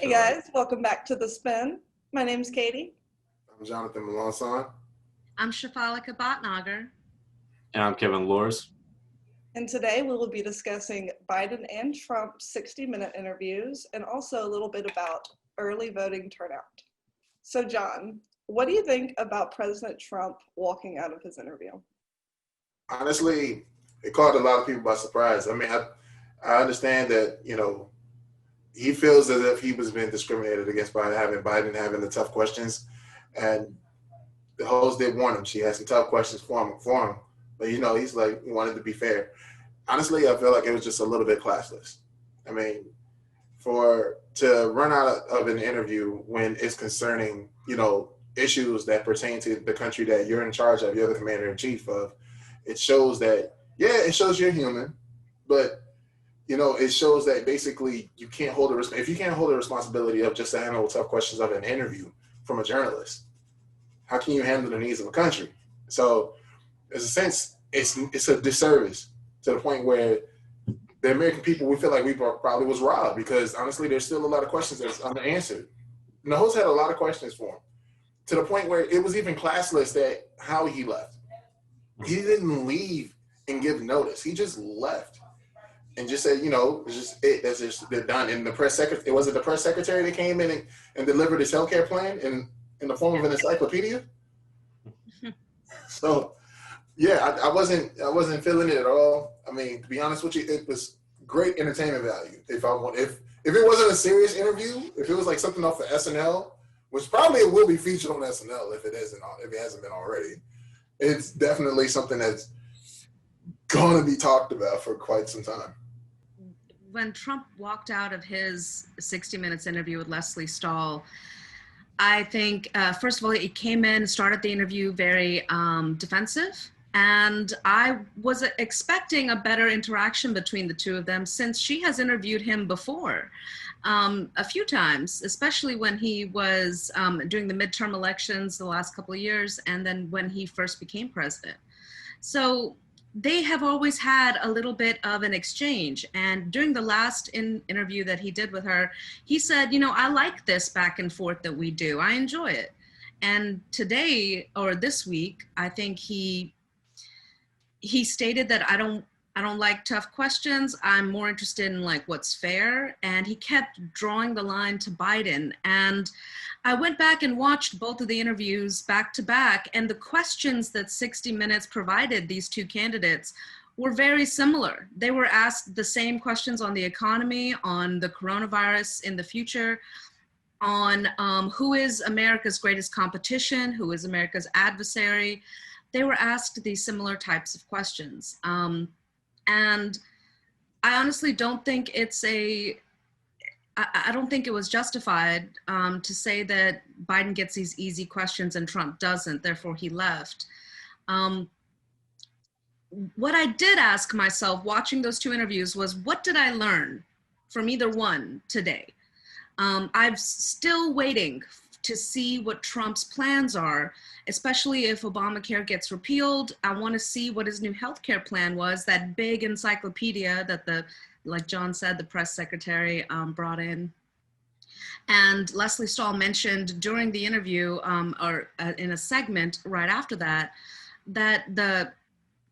Hey guys, welcome back to The Spin. My name's Katie. I'm Jonathan Melanson. I'm Shafalika Bhatnagar. And I'm Kevin Lors. And today we will be discussing Biden and Trump 60-minute interviews and also a little bit about early voting turnout. So John, what do you think about President Trump walking out of his interview? Honestly, it caught a lot of people by surprise. I mean, I understand that, he feels as if he was being discriminated against by having the tough questions. And the host did warn him. She had some tough questions for him. But, he's like, he wanted to be fair. Honestly, I feel like it was just a little bit classless. I mean, to run out of an interview when it's concerning, issues that pertain to the country that you're in charge of, you're the commander-in-chief of, it shows that, it shows you're human, but it shows that basically you can't if you can't hold the responsibility of just to handle tough questions of an interview from a journalist, how can you handle the needs of a country? So, in a sense, it's a disservice to the point where the American people, we feel like we probably was robbed because honestly, there's still a lot of questions that's unanswered. And the host had a lot of questions for him to the point where it was even classless that how he left. He didn't leave and give notice. He just left. And just said, it's just that's just they're done. And the press secretary, it wasn't the press secretary that came in and delivered his healthcare plan in the form of an encyclopedia. So, I wasn't feeling it at all. I mean, to be honest with you, it was great entertainment value. If it wasn't a serious interview, if it was like something off of SNL, which probably it will be featured on SNL if it hasn't been already, it's definitely something that's going to be talked about for quite some time. When Trump walked out of his 60 Minutes interview with Lesley Stahl, I think, first of all, he came in, started the interview very defensive. And I was expecting a better interaction between the two of them since she has interviewed him before a few times, especially when he was doing the midterm elections the last couple of years and then when he first became president. So they have always had a little bit of an exchange. And during the last interview that he did with her, he said, I like this back and forth that we do. I enjoy it. And today or this week, I think he stated that I don't like tough questions. I'm more interested in like what's fair. And he kept drawing the line to Biden. And I went back and watched both of the interviews back to back, and the questions that 60 Minutes provided these two candidates were very similar. They were asked the same questions on the economy, on the coronavirus in the future, on who is America's greatest competition, who is America's adversary. They were asked these similar types of questions. And I honestly don't think I don't think it was justified to say that Biden gets these easy questions and Trump doesn't, therefore he left. What I did ask myself watching those two interviews was, what did I learn from either one today? I'm still waiting to see what Trump's plans are, especially if Obamacare gets repealed. I want to see what his new healthcare plan was, that big encyclopedia that like John said, the press secretary brought in. And Lesley Stahl mentioned during the interview or in a segment right after that the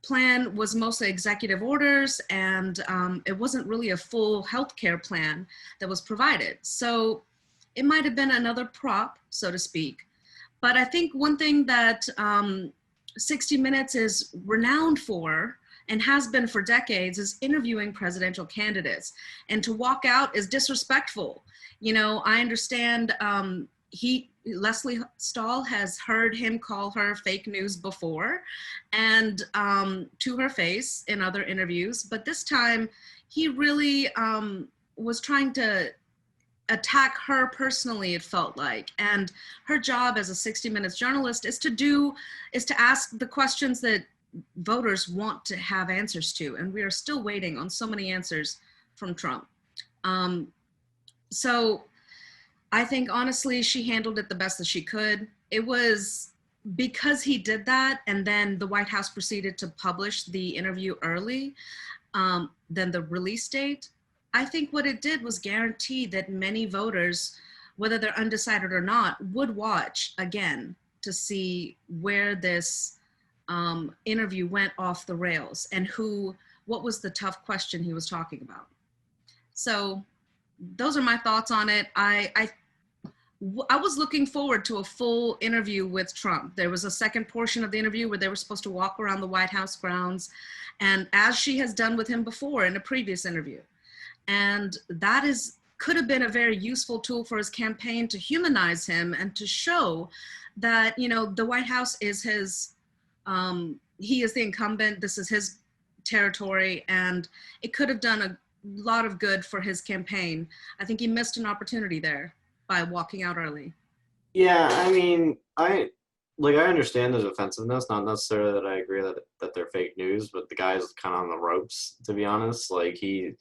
plan was mostly executive orders and it wasn't really a full healthcare plan that was provided. So it might have been another prop, so to speak. But I think one thing that 60 Minutes is renowned for and has been for decades is interviewing presidential candidates. And to walk out is disrespectful. I understand Lesley Stahl has heard him call her fake news before and to her face in other interviews, but this time he really was trying to attack her personally, it felt like. And her job as a 60 Minutes journalist is to ask the questions that voters want to have answers to. And we are still waiting on so many answers from Trump. So I think honestly, she handled it the best that she could. It was because he did that and then the White House proceeded to publish the interview early, than the release date. I think what it did was guarantee that many voters, whether they're undecided or not, would watch again to see where this interview went off the rails and what was the tough question he was talking about. So those are my thoughts on it. I was looking forward to a full interview with Trump. There was a second portion of the interview where they were supposed to walk around the White House grounds, and as she has done with him before in a previous interview. And that could have been a very useful tool for his campaign to humanize him and to show that, the White House is his, he is the incumbent, this is his territory, and it could have done a lot of good for his campaign. I think he missed an opportunity there by walking out early. Yeah, I mean, I understand the defensiveness, not necessarily that I agree that they're fake news, but the guy's kind of on the ropes, to be honest. Like, he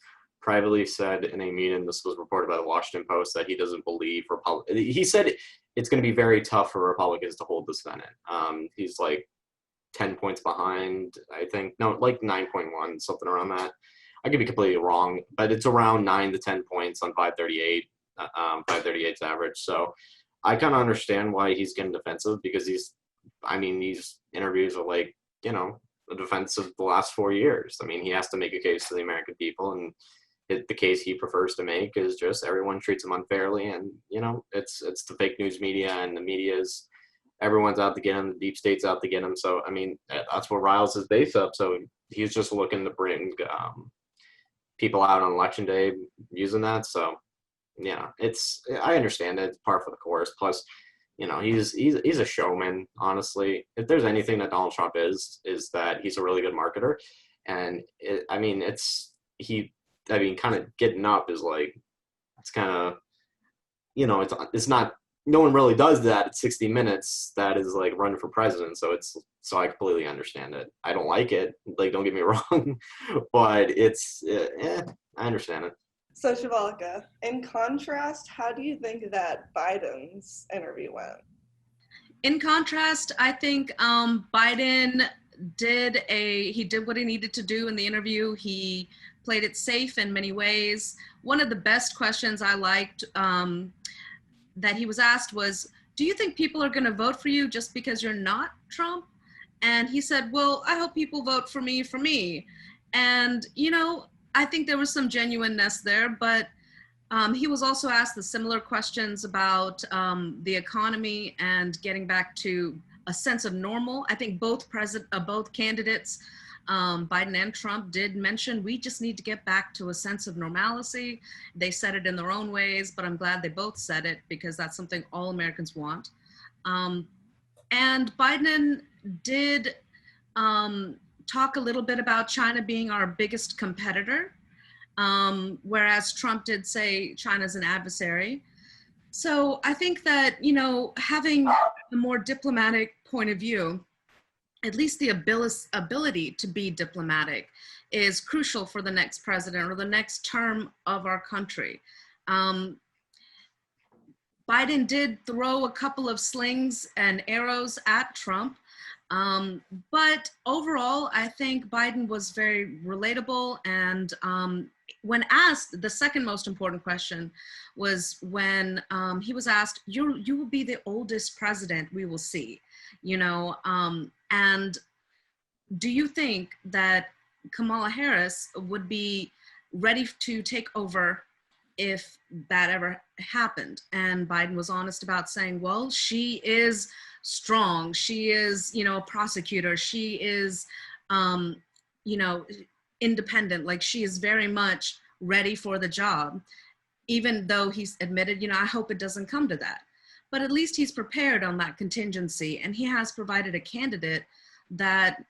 privately said in a meeting, this was reported by the Washington Post, that he doesn't believe he said it's going to be very tough for Republicans to hold the Senate. He's like 10 points behind, I think. No, like 9.1, something around that. I could be completely wrong, but it's around 9 to 10 points on 538. 538's average. So I kind of understand why he's getting defensive, because these interviews are like, the defense of the last 4 years. I mean, he has to make a case to the American people, and the case he prefers to make is just everyone treats him unfairly, and it's the fake news media, and the media is, everyone's out to get him, the deep state's out to get him. So I mean, that's what riles his base up. So he's just looking to bring people out on election day using that. So yeah, I understand it. It's par for the course. Plus, he's a showman, honestly. If there's anything that Donald Trump is that he's a really good marketer. And kind of getting up is like, it's kind of, it's not, no one really does that at 60 Minutes that is like running for president. So I completely understand it. I don't like it. Like, don't get me wrong, but I understand it. So Shivalika, in contrast, how do you think that Biden's interview went? In contrast, I think Biden did what he needed to do in the interview. He played it safe in many ways. One of the best questions I liked that he was asked was, do you think people are going to vote for you just because you're not Trump? And he said, well, I hope people vote for me. And, I think there was some genuineness there, but he was also asked the similar questions about the economy and getting back to a sense of normal. I think both candidates, Biden and Trump, did mention we just need to get back to a sense of normalcy. They said it in their own ways, but I'm glad they both said it, because that's something all Americans want. And Biden did talk a little bit about China being our biggest competitor, whereas Trump did say China's an adversary. So I think that, having a more diplomatic point of view, at least the ability to be diplomatic, is crucial for the next president or the next term of our country. Biden did throw a couple of slings and arrows at Trump. But overall, I think Biden was very relatable. And when asked, the second most important question was when he was asked, you will be the oldest president we will see, and do you think that Kamala Harris would be ready to take over if that ever happened? And Biden was honest about saying, well, she is strong. She is, a prosecutor. She is, independent. Like, she is very much ready for the job, even though he's admitted, I hope it doesn't come to that. But at least he's prepared on that contingency, and he has provided a candidate that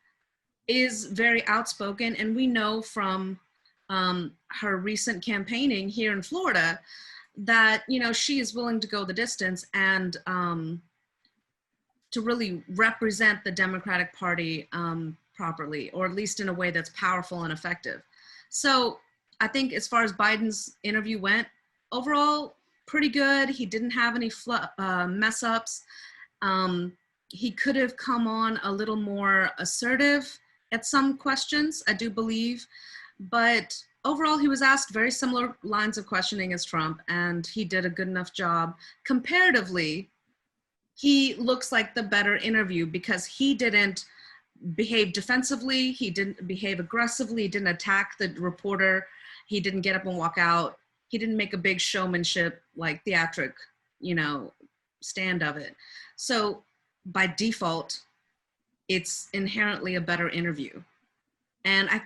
is very outspoken. And we know from her recent campaigning here in Florida that, she is willing to go the distance and to really represent the Democratic Party properly, or at least in a way that's powerful and effective. So I think as far as Biden's interview went, overall, pretty good. He didn't have any mess ups. He could have come on a little more assertive at some questions, I do believe. But overall, he was asked very similar lines of questioning as Trump, and he did a good enough job. Comparatively, he looks like the better interview because he didn't behave defensively, he didn't behave aggressively, he didn't attack the reporter, he didn't get up and walk out, he didn't make a big showmanship, like theatric, stand of it. So by default, it's inherently a better interview. And I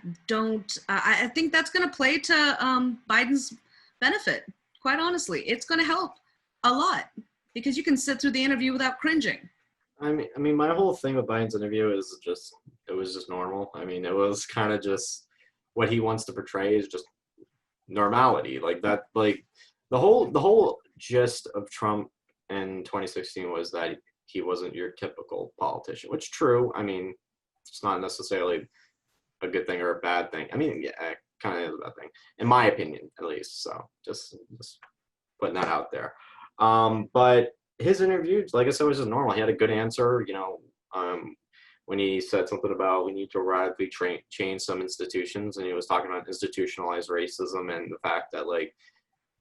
think that's going to play to Biden's benefit. Quite honestly, it's going to help a lot because you can sit through the interview without cringing. I mean, my whole thing with Biden's interview it was just normal. I mean, it was kind of just what he wants to portray is just normality, like that. Like the whole gist of Trump in 2016 was that he wasn't your typical politician, which true. I mean, it's not necessarily a good thing or a bad thing. I mean, yeah, it kind of is a bad thing, in my opinion, at least. So just putting that out there. But his interview, like I said, was just normal. He had a good answer, when he said something about we need to radically change some institutions, and he was talking about institutionalized racism and the fact that, like,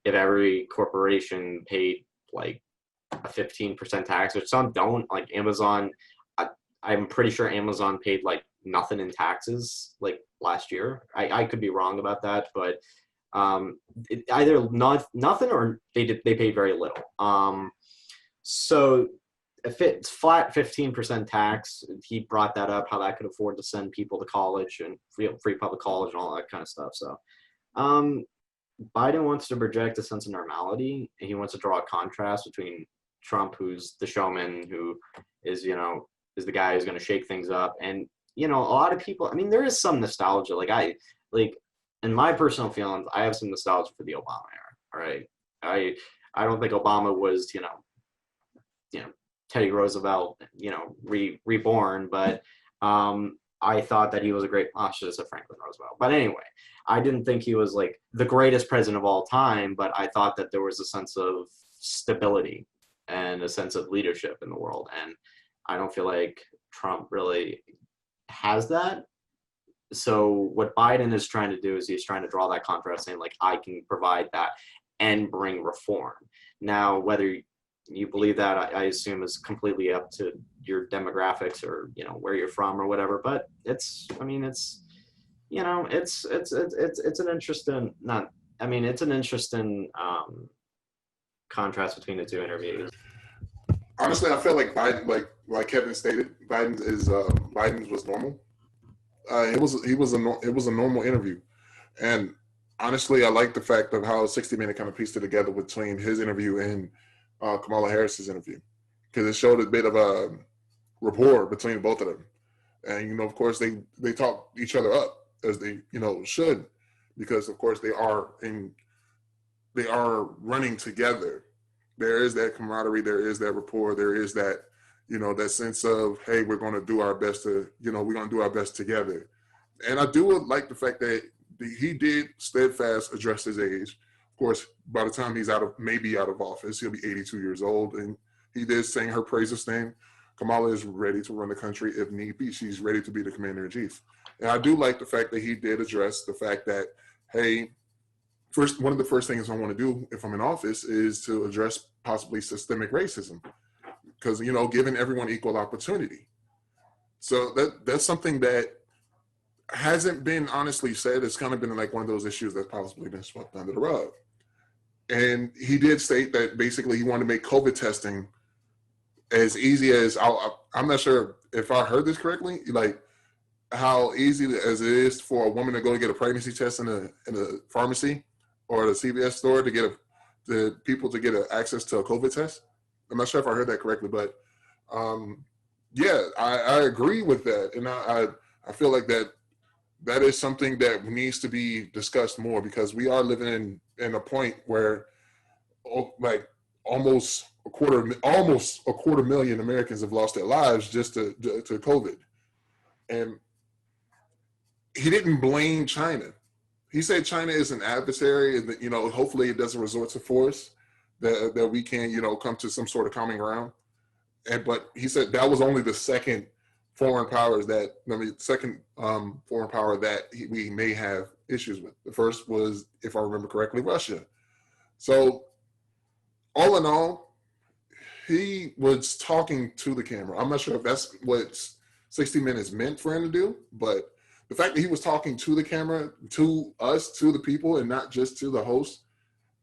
if every corporation paid, like, a 15% tax, which some don't, like Amazon, I'm pretty sure Amazon paid, like, nothing in taxes, like, last year. I could be wrong about that, but either nothing or they paid very little. So if it's flat 15% tax, he brought that up, how that could afford to send people to college and free public college and all that kind of stuff. So Biden wants to project a sense of normality, and he wants to draw a contrast between Trump, who's the showman, who is the guy who's going to shake things up. And, a lot of people, I mean, there is some nostalgia. In my personal feelings, I have some nostalgia for the Obama era. All right. I don't think Obama was, Teddy Roosevelt, reborn, but I thought that he was a great, I should have said Franklin Roosevelt. But anyway, I didn't think he was like the greatest president of all time, but I thought that there was a sense of stability and a sense of leadership in the world. And I don't feel like Trump really has that. So what Biden is trying to do is he's trying to draw that contrast, saying, like, I can provide that and bring reform. Now, whether you believe that, I assume, is completely up to your demographics or where you're from or whatever. But it's an interesting contrast between the two interviews. Honestly, I feel like Biden, like Kevin stated, Biden's was normal. It was a normal interview, and honestly, I like the fact of how 60 Minutes kind of pieced it together between his interview and Kamala Harris's interview, because it showed a bit of a rapport between both of them. And of course, they talk each other up as they should, because of course they are running together. There is that camaraderie, there is that rapport, there is that that sense of, hey, we're going to do our best to we're going to do our best together. And I do like the fact that he did steadfast address his age. Of course, by the time he's out of office, he'll be 82 years old. And he did sing her praises, saying Kamala is ready to run the country if need be. She's ready to be the commander-in-chief. And I do like the fact that he did address the fact that, hey, one of the first things I want to do if I'm in office is to address possibly systemic racism, because, giving everyone equal opportunity. So that's something that hasn't been honestly said. It's kind of been like one of those issues that's possibly been swept under the rug. And he did state that basically he wanted to make COVID testing as easy as, I'm not sure if I heard this correctly, like how easy as it is for a woman to go get a pregnancy test in a pharmacy or the CVS store to get people to get access to a COVID test. I'm not sure if I heard that correctly, but I agree with that. And I feel like that is something that needs to be discussed more, because we are living in a point where almost a quarter million Americans have lost their lives just to COVID. And he didn't blame China. He said China is an adversary, and that, hopefully it doesn't resort to force, that we can, come to some sort of common ground. But he said that was only the second foreign power that we may have issues with. The first was, if I remember correctly, Russia. So all in all, he was talking to the camera. I'm not sure if that's what 60 Minutes meant for him to do, but the fact that he was talking to the camera, to us, to the people, and not just to the host,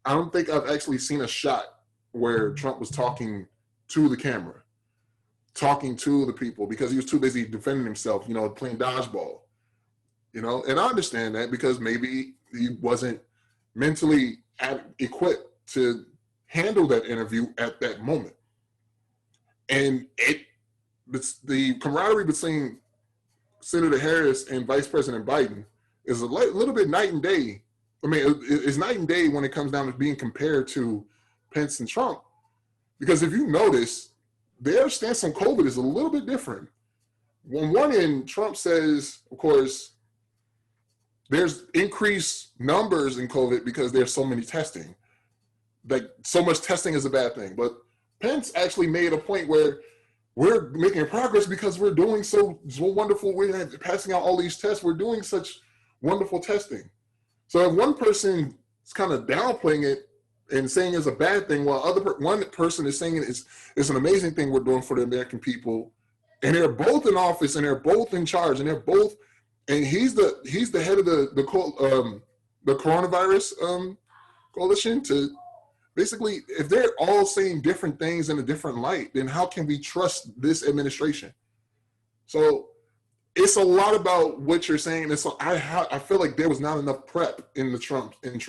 I don't think I've actually seen a shot where Trump was talking to the camera, talking to the people, because he was too busy defending himself, playing dodgeball, and I understand that because maybe he wasn't mentally equipped to handle that interview at that moment. And the camaraderie between Senator Harris and Vice President Biden is a little bit night and day. I mean, it's night and day when it comes down to being compared to Pence and Trump. Because if you notice, their stance on COVID is a little bit different. On one end, Trump says, of course, there's increased numbers in COVID because there's so many testing. Like, so much testing is a bad thing. But Pence actually made a point where we're making progress because we're doing so wonderful. We're passing out all these tests. We're doing such wonderful testing. So if one person is kind of downplaying it and saying it's a bad thing, while one person is saying it's an amazing thing we're doing for the American people, and they're both in office and they're both in charge and he's the head of the coronavirus coalition. To basically, if they're all saying different things in a different light, then how can we trust this administration? So it's a lot about what you're saying. I feel like there was not enough prep in Trump and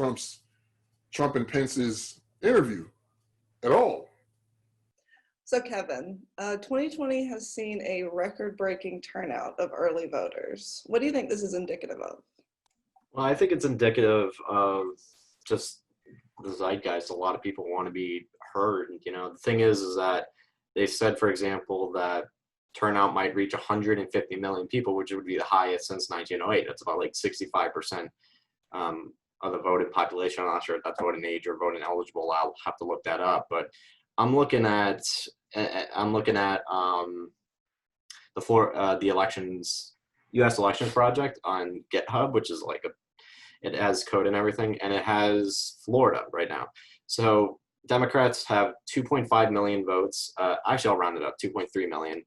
Pence's interview at all. So Kevin, 2020 has seen a record-breaking turnout of early voters. What do you think this is indicative of? Well, I think it's indicative of just the zeitgeist. A lot of people want to be heard. The thing is that they said, for example, that turnout might reach 150 million people, which would be the highest since 1908. That's about like 65% of the voted population. I'm not sure if that's voting age or voting eligible. I'll have to look that up. But I'm looking at the elections, U.S. Elections Project on GitHub, which is like it has code and everything, and it has Florida right now. So Democrats have 2.5 million votes. Actually, I'll round it up, 2.3 million.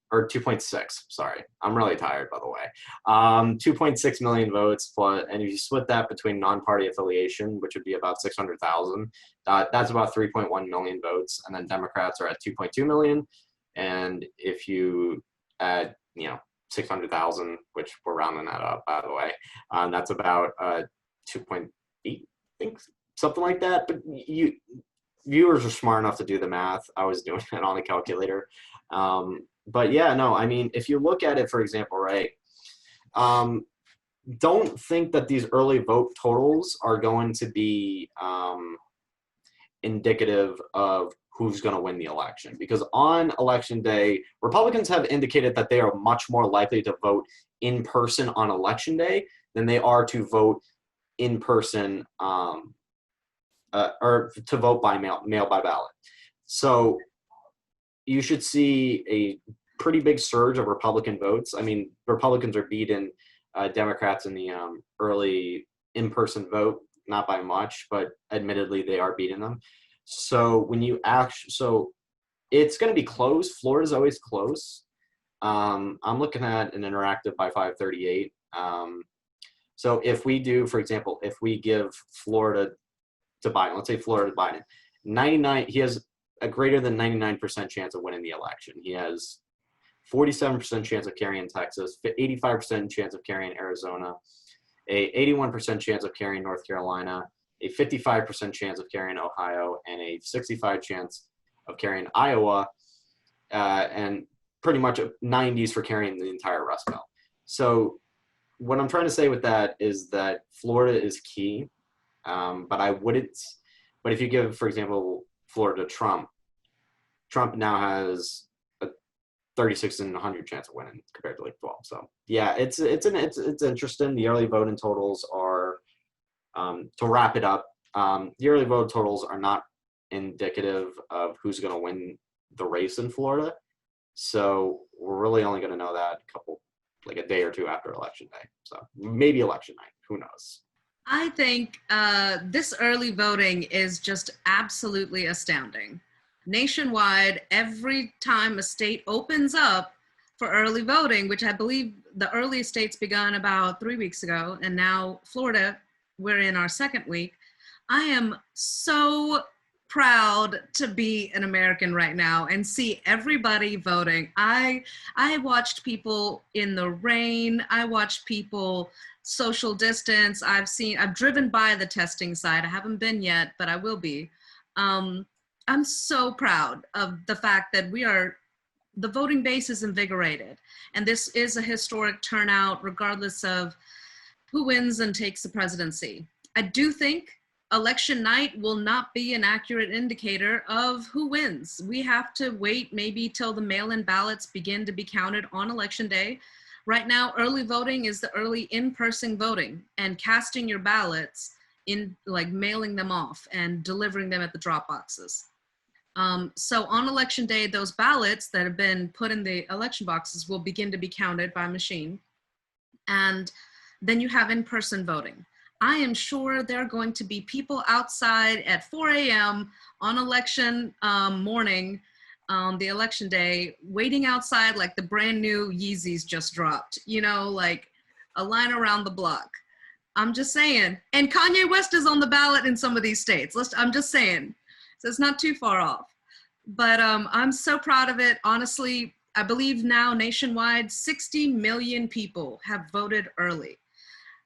Or 2.6, sorry. I'm really tired, by the way. 2.6 million votes, and if you split that between non-party affiliation, which would be about 600,000, that's about 3.1 million votes. And then Democrats are at 2.2 million. And if you add, 600,000, which we're rounding that up, by the way, that's about 2.8, I think, something like that. But viewers are smart enough to do the math. I was doing it on a calculator. But yeah, no, I mean, if you look at it, for example, right, don't think that these early vote totals are going to be indicative of who's going to win the election. Because on election day, Republicans have indicated that they are much more likely to vote in person on election day than they are to vote in person or to vote by mail by ballot. So you should see a pretty big surge of Republican votes. I mean, Republicans are beating Democrats in the early in-person vote, not by much, but admittedly they are beating them. So so it's going to be close. Florida's always close. I'm looking at an interactive by 538. So if we do, for example, if we give Florida to Biden, let's say Florida to Biden, he has a greater than 99% chance of winning the election. He has 47% chance of carrying Texas, 85% chance of carrying Arizona, a 81% chance of carrying North Carolina, a 55% chance of carrying Ohio, and a 65% chance of carrying Iowa, and pretty much 90s for carrying the entire Rust Belt. So what I'm trying to say with that is that Florida is key, but if you give, for example, Florida to Trump now has a 36 in 100 chance of winning compared to like 12. So yeah, it's interesting. The early voting totals are, to wrap it up, the early vote totals are not indicative of who's going to win the race in Florida. So we're really only going to know that like a day or two after election day. So maybe election night, who knows? I think this early voting is just absolutely astounding. Nationwide, every time a state opens up for early voting, which I believe the earliest states begun about 3 weeks ago, and now Florida, we're in our second week. I am so proud to be an American right now and see everybody voting. I watched people in the rain. I watched people social distance. I've driven by the testing site. I haven't been yet, but I will be. I'm so proud of the fact that the voting base is invigorated. And this is a historic turnout regardless of who wins and takes the presidency. I do think election night will not be an accurate indicator of who wins. We have to wait maybe till the mail-in ballots begin to be counted on election day. Right now, early voting is the early in-person voting and casting your ballots in, like mailing them off and delivering them at the drop boxes. So on election day, those ballots that have been put in the election boxes will begin to be counted by machine. And then you have in-person voting. I am sure there are going to be people outside at 4 a.m. on election morning, the election day, waiting outside like the brand new Yeezys just dropped, you know, like a line around the block. I'm just saying. And Kanye West is on the ballot in some of these states. I'm just saying. So it's not too far off. But I'm so proud of it. Honestly, I believe now nationwide, 60 million people have voted early.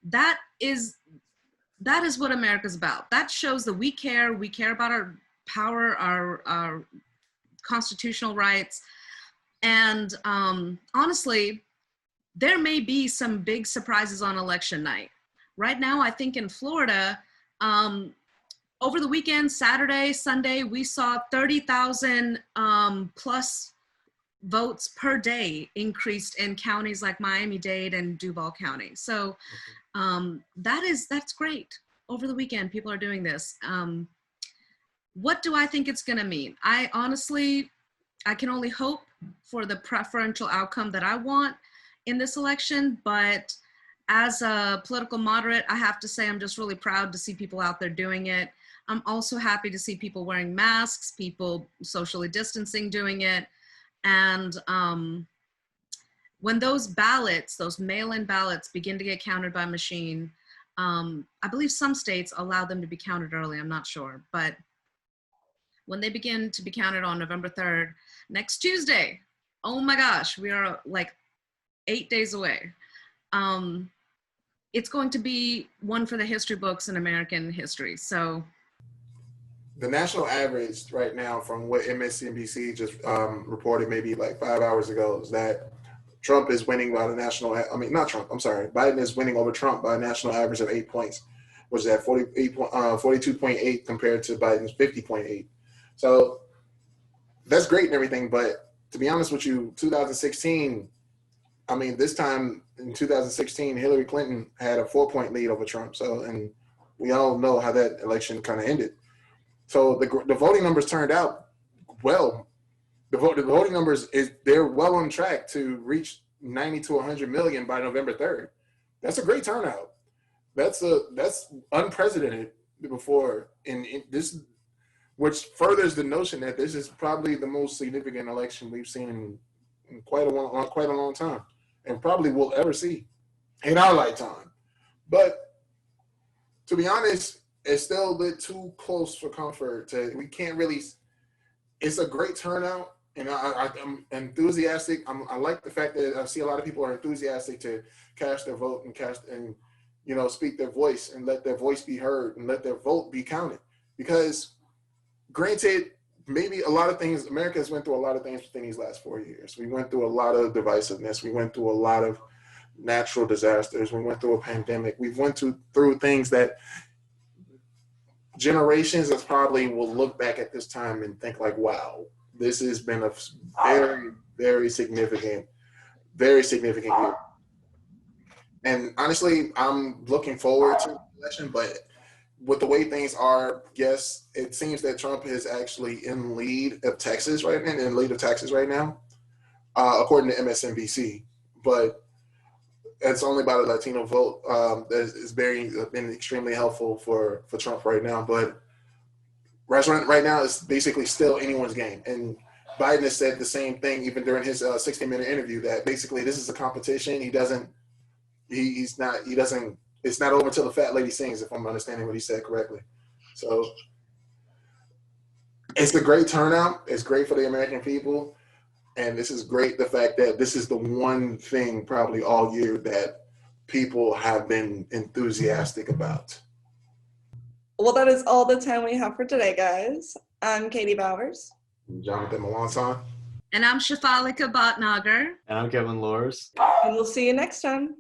That is what America's about. That shows that we care about our power, our constitutional rights. And honestly, there may be some big surprises on election night. Right now, I think in Florida, over the weekend, Saturday, Sunday, we saw 30,000 plus votes per day increased in counties like Miami-Dade and Duval County. So that's great. Over the weekend, people are doing this. What do I think it's gonna mean? I can only hope for the preferential outcome that I want in this election, but as a political moderate, I have to say I'm just really proud to see people out there doing it. I'm also happy to see people wearing masks, people socially distancing doing it. And when those ballots, those mail-in ballots begin to get counted by machine, I believe some states allow them to be counted early, I'm not sure. But when they begin to be counted on November 3rd, next Tuesday, oh my gosh, we are like 8 days away. It's going to be one for the history books in American history, so. The national average right now from what MSNBC just reported maybe like 5 hours ago is that Trump is winning by Biden is winning over Trump by a national average of 8 points, which is at 42.8 compared to Biden's 50.8. So that's great and everything, but to be honest with you, 2016, this time in 2016, Hillary Clinton had a 4-point lead over Trump. So, and we all know how that election kind of ended. So the voting numbers turned out well. The voting numbers they're well on track to reach 90 to 100 million by November 3rd. That's a great turnout. That's unprecedented before, and this, which furthers the notion that this is probably the most significant election we've seen in quite a long time, and probably will ever see in our lifetime. But to be honest, it's still a bit too close for comfort. We can't really. It's a great turnout, and I'm enthusiastic. I like the fact that I see a lot of people are enthusiastic to cast their vote and speak their voice and let their voice be heard and let their vote be counted. Because, granted, maybe a lot of things. America has went through a lot of things within these last 4 years. We went through a lot of divisiveness. We went through a lot of natural disasters. We went through a pandemic. We've went through things that generations that probably will look back at this time and think like, wow, this has been a very, very significant year. And honestly, I'm looking forward to the election, but with the way things are, yes, it seems that Trump is actually in lead of Texas right now, according to MSNBC. But it's only about a Latino vote. That is been extremely helpful for Trump right now. But restaurant right now is basically still anyone's game. And Biden has said the same thing even during his 60-minute interview, that basically this is a competition. It's not over till the fat lady sings, if I'm understanding what he said correctly. So it's a great turnout. It's great for the American people. And this is great, the fact that this is the one thing probably all year that people have been enthusiastic about. Well, that is all the time we have for today, guys. I'm Katie Bowers. Jonathan Melanson. And I'm Shafalika Bhatnagar. And I'm Kevin Lors. And we'll see you next time.